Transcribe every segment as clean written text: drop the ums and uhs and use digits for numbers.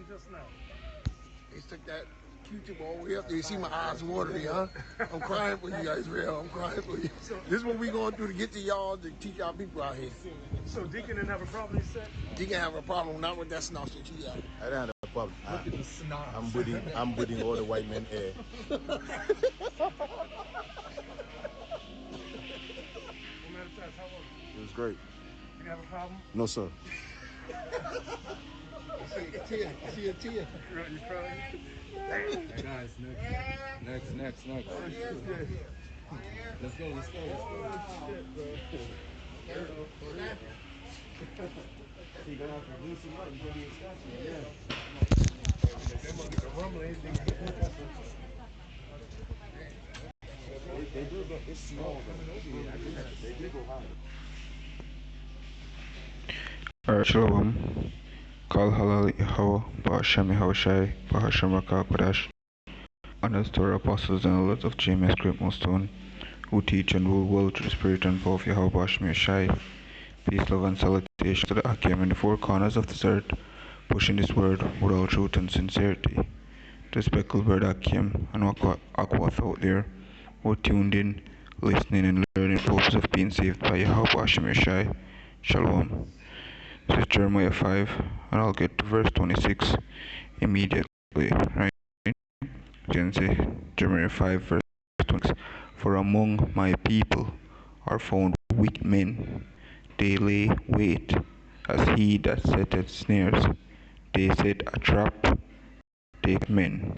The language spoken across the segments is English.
happened just now? They stuck that Q-tip all the way up there. You see my eyes watering, huh? I'm crying for you guys, real. I'm crying for you. This is what we going through to get to y'all, to teach our people out here. So Deacon didn't have a problem, he said? Deacon have a problem, not with that snout shit he got. I don't have a problem. Look at the snot. I'm breathing all the white men air. Well, matter of fact, how was it? It was great. You didn't have a problem? No, sir. I see a tear. You crying? Hey guys, next. Let's go. You're gonna have to loosen up. You're gonna be a statue. They do get it's small though. They do go high. Shalom. Kal halal Yahweh, Bahashem Yahushai, Bahashem Rakah Kodash. Honors to our apostles and elders of GMS Great Millstone, who teach and rule well through the Spirit and power of Yahweh Bahashem Yahushai. Peace, love, and salutation to the Akim in the four corners of this earth, pushing this word with all truth and sincerity. To the speckled bird Akim and Aquath out there, who are tuned in, listening and learning the purpose of being saved by Yahweh Bahashem Yahushai. Shalom. This is Jeremiah 5, and I'll get to verse 26 immediately, right? You can say Jeremiah 5, verse 26. For among my people are found wicked men. They lay wait as he that setteth snares. They set a trap, take men,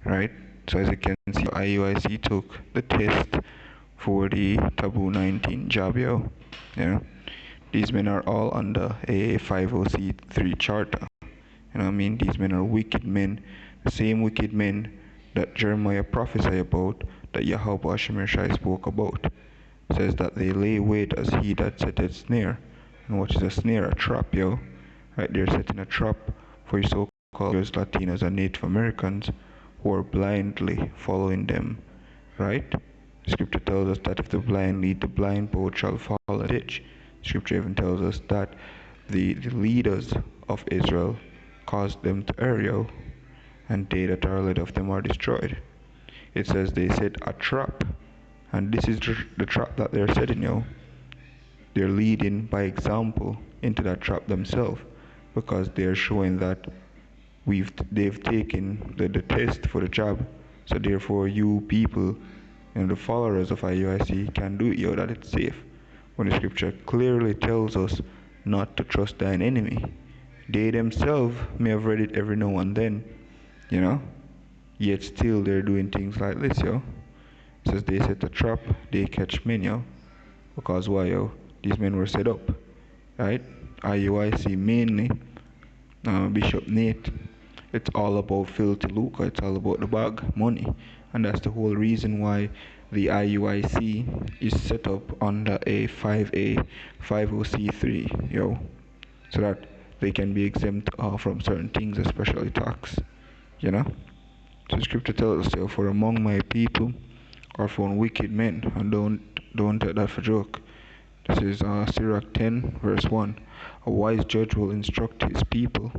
right? So as you can see, IUIC took the test for the Taboo 19 job, yo. Yeah. These men are all under a 50C3 charter. You know what I mean? These men are wicked men, the same wicked men that Jeremiah prophesied about, that Yahweh Shai spoke about. It says that they lay wait as he that setteth snare. And what is a snare? A trap, yo. Right, they're setting a trap for your so-called Latinos and Native Americans who are blindly following them. Right? The scripture tells us that if the blind lead the blind, both shall fall in a ditch. Scripture even tells us that the leaders of Israel caused them to err, and they that are led of them are destroyed. It says they set a trap, and this is the trap that they're setting, yo. They're leading by example into that trap themselves, because they're showing that they've taken the test for the job. So therefore, you people, the followers of IUIC can do it, yo, that it's safe. When the scripture clearly tells us not to trust thine enemy. They themselves may have read it every now and then, yet still they're doing things like this, yo. It says they set a trap, they catch men, yo. Because why, yo? These men were set up, right? IUIC mainly, Bishop Nate, it's all about filthy lucre, it's all about the bag, money. And that's the whole reason why the IUIC is set up under a 5A, 50C3, yo, so that they can be exempt from certain things, especially tax, So scripture tells us, yo, for among my people are found wicked men, and don't take that for joke. This is Sirach 10, verse 1. A wise judge will instruct his people,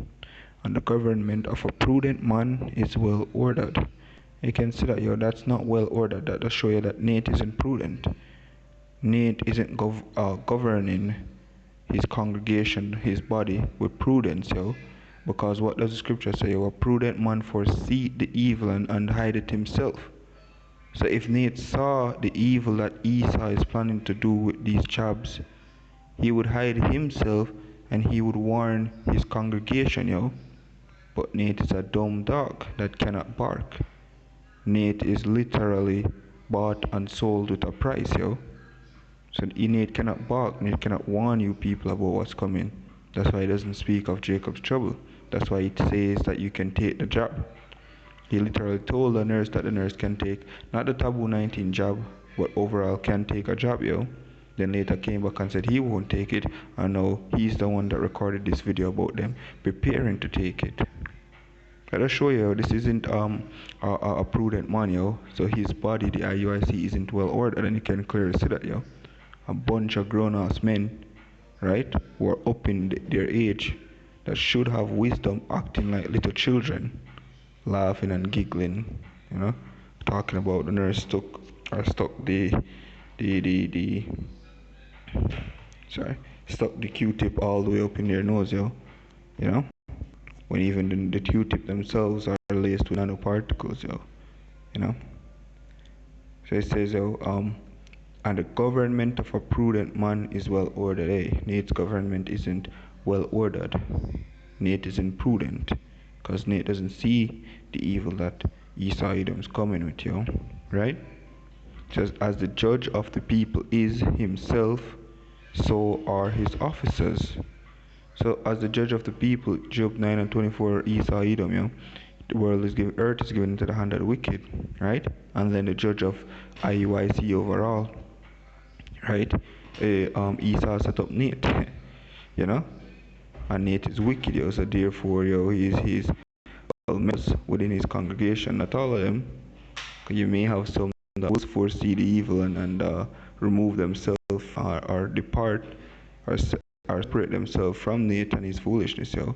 and the government of a prudent man is well ordered. You can see that, yo, that's not well ordered. That does show you that Nate isn't prudent. Nate isn't governing his congregation, his body, with prudence, yo. Because what does the scripture say? Yo, a prudent man foreseeth the evil and hide it himself. So if Nate saw the evil that Esau is planning to do with these jobs, he would hide himself and he would warn his congregation, yo. But Nate is a dumb dog that cannot bark. Nate is literally bought and sold with a price, yo. So Nate cannot bark, Nate cannot warn you people about what's coming. That's why he doesn't speak of Jacob's trouble. That's why he says that you can take the job. He literally told the nurse that the nurse can take, not the Taboo 19 job, but overall can take a job, yo. Then later came back and said he won't take it, and now he's the one that recorded this video about them preparing to take it. Let us show you, this isn't a prudent man, yo. So his body, the IUIC, isn't well ordered, and you can clearly see that, yo. A bunch of grown-ass men, right, who are up in their age, that should have wisdom acting like little children, laughing and giggling, you know, talking about the nurse stuck the sorry, stuck the Q-tip all the way up in their nose, you know, when even the Q-tip themselves are laced with nanoparticles, you know. So it says, and the government of a prudent man is well ordered. Hey, Nate's government isn't well ordered. Nate isn't prudent, because Nate doesn't see the evil that Esau Edom's coming with, right? Just as the judge of the people is himself, so are his officers. So as the judge of the people, Job 9 and 24, Esau Edom, the world is given, earth is given into the hand of the wicked, right? And then the judge of IUIC overall, right? Esau set up Nate, you know, and Nate is wicked, so therefore, he's well within his congregation, not all of them. You may have some that will foresee the evil and remove themselves or depart or separate themselves from Nate and his foolishness, you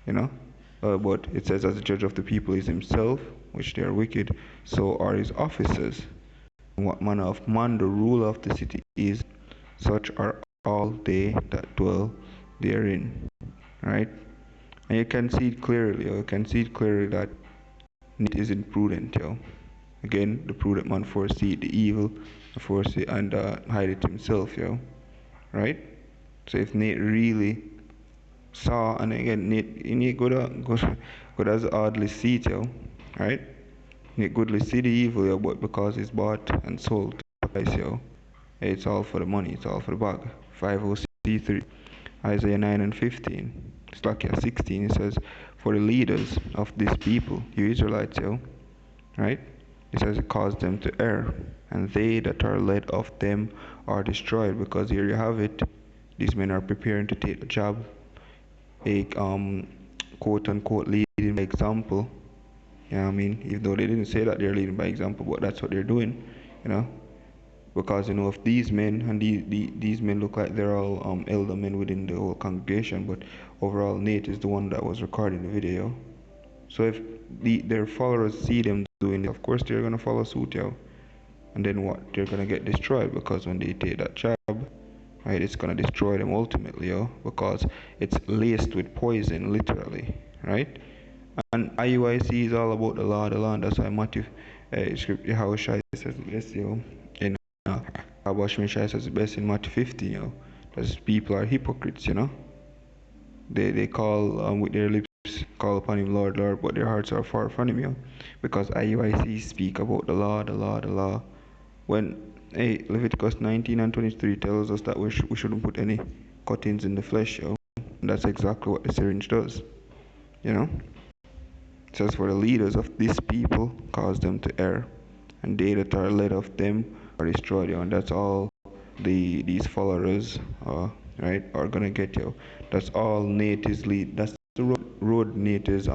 know. But it says, as the judge of the people is himself, which they are wicked, so are his officers. What manner of man the ruler of the city is, such are all they that dwell therein. Right? And you can see it clearly, you can see it clearly that Nate is imprudent, Again, the prudent man foresee the evil, foresee and hide it himself, Right? So if Nate really saw, and again, Nate good as oddly see it, Right? Nate goodly see the evil, but because it's bought and sold twice, it's all for the money, it's all for the bag. 50C3, Isaiah 9 and 15, Slakia 16, it says, for the leaders of this people, you Israelites, right? It says it caused them to err, and they that are led of them are destroyed, because here you have it, these men are preparing to take the job, a quote unquote leading by example. I mean, even though they didn't say that they're leading by example, but that's what they're doing, because if these men, and these men look like they're all elder men within the whole congregation, but overall Nate is the one that was recording the video. So if their followers see them doing it, of course they're gonna follow suit, and then what? They're gonna get destroyed, because when they take that job, right, it's gonna destroy them ultimately, because it's laced with poison, literally, right? And IUIC is all about the law, and that's why Matthew, scripture, how Shai says it best, in Abashmi Shai says it best in Matthew 15, that people are hypocrites, They call with their lips, call upon him Lord, Lord, but their hearts are far from him, because IUIC speak about the law. When Leviticus 19 and 23 tells us that we shouldn't put any cuttings in the flesh, and that's exactly what the syringe does, It says, for the leaders of this people cause them to err, and they that are led of them are destroyed, and that's all these followers, right, are gonna get, That's all Nate is lead. That's the road Nate is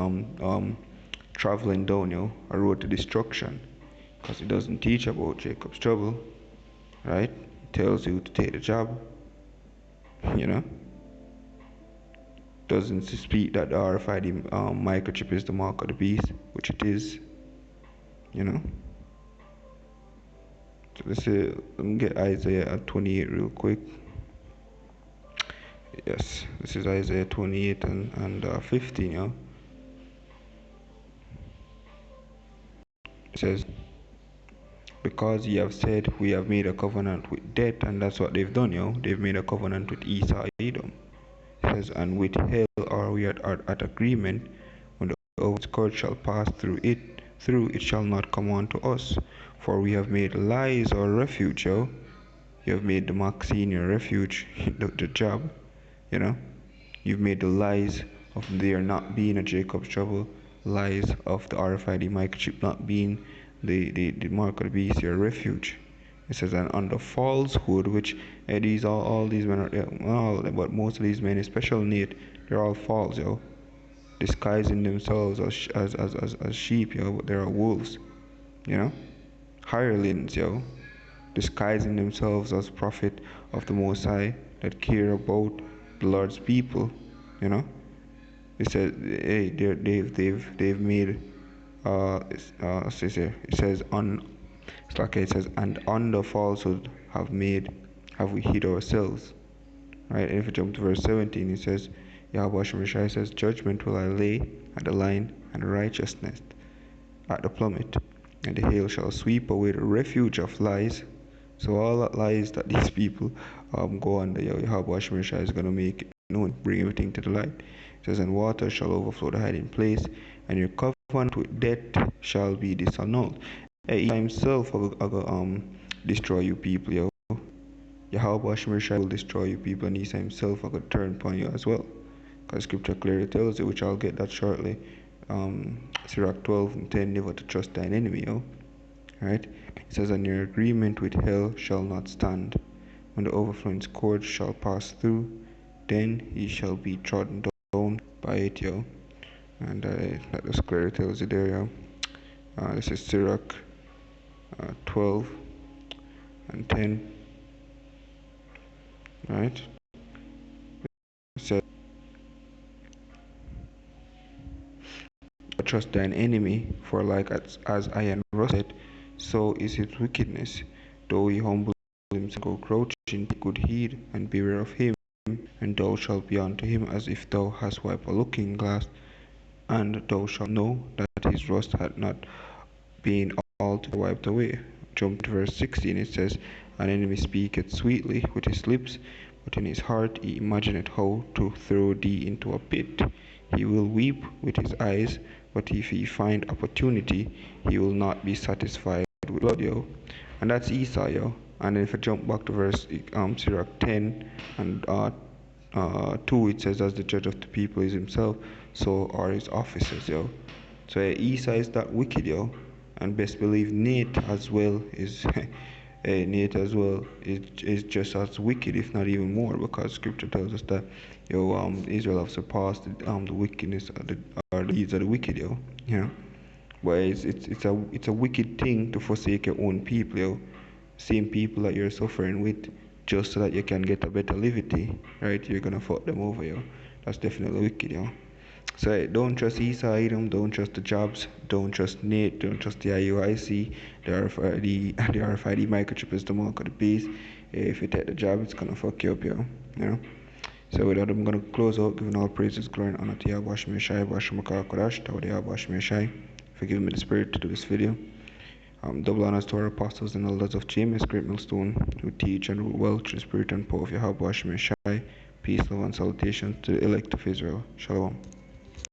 traveling down, a road to destruction, because it doesn't teach about Jacob's trouble, right? It tells you to take the job, Doesn't speak that the RFID microchip is the mark of the beast, which it is, So let's see, let me get Isaiah 28 real quick. Yes, this is Isaiah 28 and 15, It says, because ye have said, we have made a covenant with death, and that's what they've done, They've made a covenant with Esau Edom. It says, and with hell are we at agreement, when the overscourge shall pass through it shall not come on to us. For we have made lies our refuge, You have made the Maxine your refuge, the job, You've made the lies of there not being a Jacob's trouble, lies of the RFID microchip not being the mark of the beast your refuge. It says, and under falsehood, which all these men are, but most of these men, especially Nate, they're all false, disguising themselves as sheep, but they're wolves, hirelings, disguising themselves as prophet of the Most High that care about the Lord's people, It says, hey, they've made, it says on, it's like it says, and on the falsehood have we hid ourselves. Right? And if you jump to verse 17, it says, Yahweh Shemashai says, judgment will I lay at the line, and righteousness at the plummet, and the hail shall sweep away the refuge of lies. So all that lies that these people go under, Yahweh Shemashai is going to make it known, bring everything to the light. It says, and water shall overflow the hiding place, and your covenant with death shall be disannulled. He himself will destroy you people, yo. Yahweh Shemashai will destroy you people, and he himself will turn upon you as well. Because scripture clearly tells you, which I'll get that shortly. Sirach 12:10, never to trust thine enemy, yo. Right? It says, and your agreement with hell shall not stand. When the overflowing scourge shall pass through, then he shall be trodden down by it, yo. And that just clearly tells you there, yo. This is Sirach 12:10. Right? It says, trust thine enemy, for like as iron rusted, so is his wickedness. Though he humble himself, go crouching, take good heed, and beware of him, and thou shalt be unto him as if thou hast wiped a looking glass, and thou shalt know that his rust hath not been altogether wiped away. Jump to verse 16, it says, an enemy speaketh sweetly with his lips, but in his heart he imagineth how to throw thee into a pit. He will weep with his eyes, but if he find opportunity, he will not be satisfied with blood, yo. And that's Esau, yo. And then if I jump back to verse Sirach 10 and 2, it says, as the judge of the people is himself, so are his officers, yo. So Esau is that wicked, yo. And best believe Nate as well is Nate as well is just as wicked, if not even more, because scripture tells us that Israel have surpassed the wickedness of the deeds of the wicked, yo. You know. But it's a wicked thing to forsake your own people, yo. Same people that you're suffering with, just so that you can get a better livity, right? You're gonna fuck them over, yo. That's definitely wicked, yo. So don't trust Esau Edom, don't trust the jobs, don't trust Nate, don't trust the IUIC, the RFID, the RFID microchip is the mark of the beast. If you take the job, it's gonna fuck you up, yo. You know? So with that, I'm gonna close out, giving all praises, glory, and honor to Yahweh Shemeshai, Bashimaka Kodash, Tawad Yahweh Shemeshai, for giving me the spirit to do this video. Double honors to our apostles and elders of GMS Great Millstone, who teach and rule well through the spirit and power of Yahweh Shemeshai. Peace, love, and salutations to the elect of Israel. Shalom.